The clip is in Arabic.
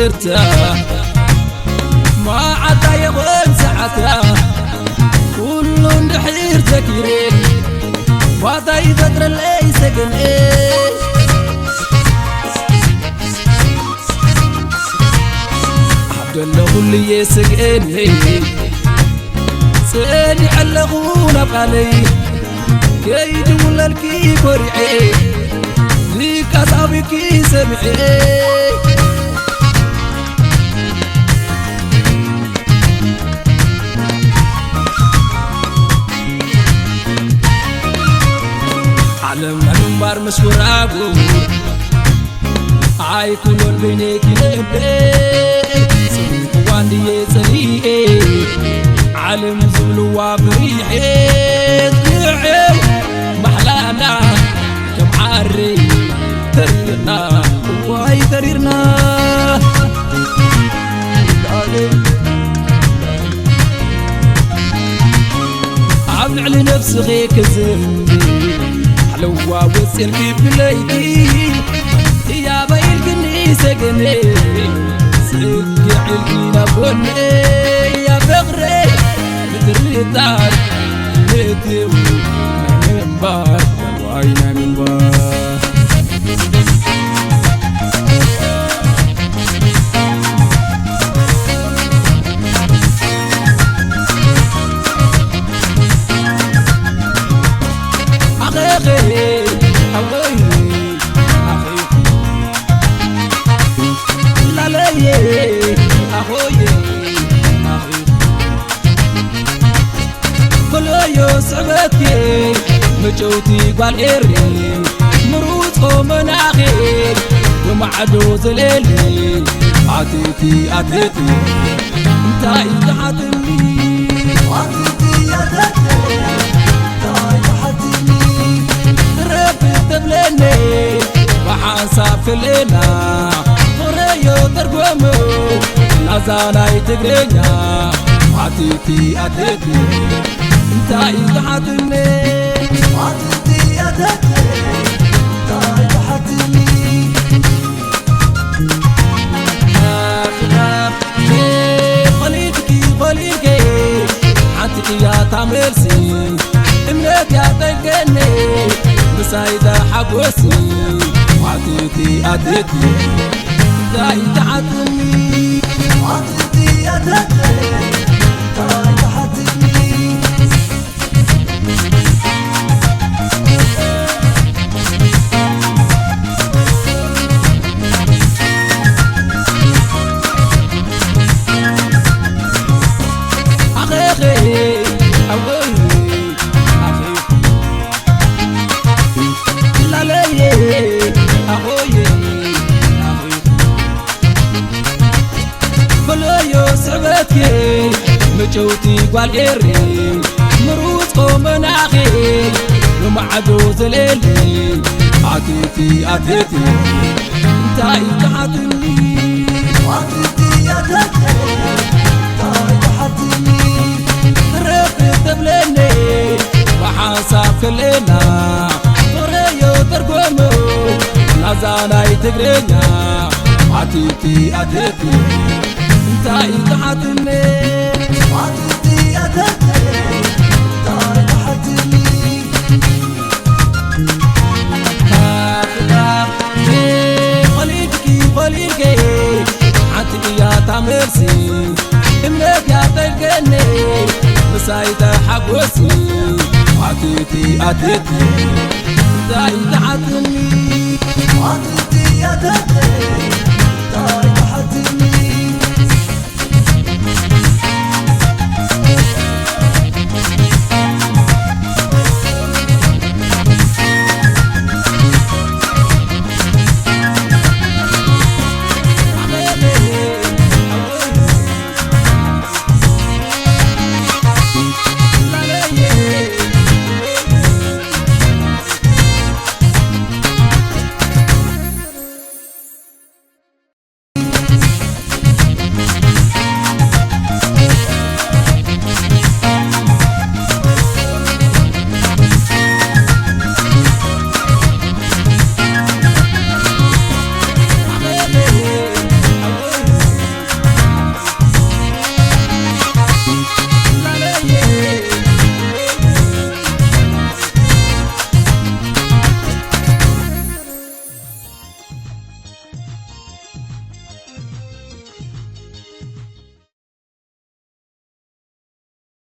ترتاح ما عدا يغن ساعتها كله نحير تكيرين وضع يفتر اللي سكن عبد الله اللي يسكنني سيدي علقونا بقالي كيد ولا الكي فرعي ليك أصابكي سمعي علم المنبر مشهور أبو عاي كلون بينك لبي سوق واندي سريعي علم زبلو وبريحي طلعي محلانا كم عاري تريرنا واي تريرنا عامل على نفسي غيك زنبي حلوة وسلكي بليدي يا بايل كني سقني سلكي علقينا بني يا بغري مدريتان نتيو من بار وعينا من بار صعبتي مجوتي قال إيري مروتكم مناخير ومعدو زليلي عطيتي عطيتي انتاي تحطني عطيتي عطيتي انتاي تحطني ربي تبلني وحاسب في الليلة قريو ترقومو نازالاي تقرينا عطيتي عطيتي انتاي تحطني عطيتي عطيتي انتاي تحطني خليكي خليكي عطيتي يا تعمرسي امنك يا تلقني بسايدة حقوسي عطيتي عطيتي انتاي تحطني عطيتي عطيتي انتاي تحطني مجوتي قال إيري مروتكم مناخير ومعدو زليلي عطيتي عطيتي انتاي تحطني عطيتي عطيتي انتاي تحطني ربي تبلني وحاسب كلنا قريو ترقومو نازالاي تقرينا عطيتي عطيتي انتاي تحطني عطيتي عطيتي انتاي تحطني خليكي خليكي عطيتي يا تعمرسي امنك يا تلقني بسايدة حقوسي عطيتي عطيتي انتاي تحطني عطيتي عطيتي انتاي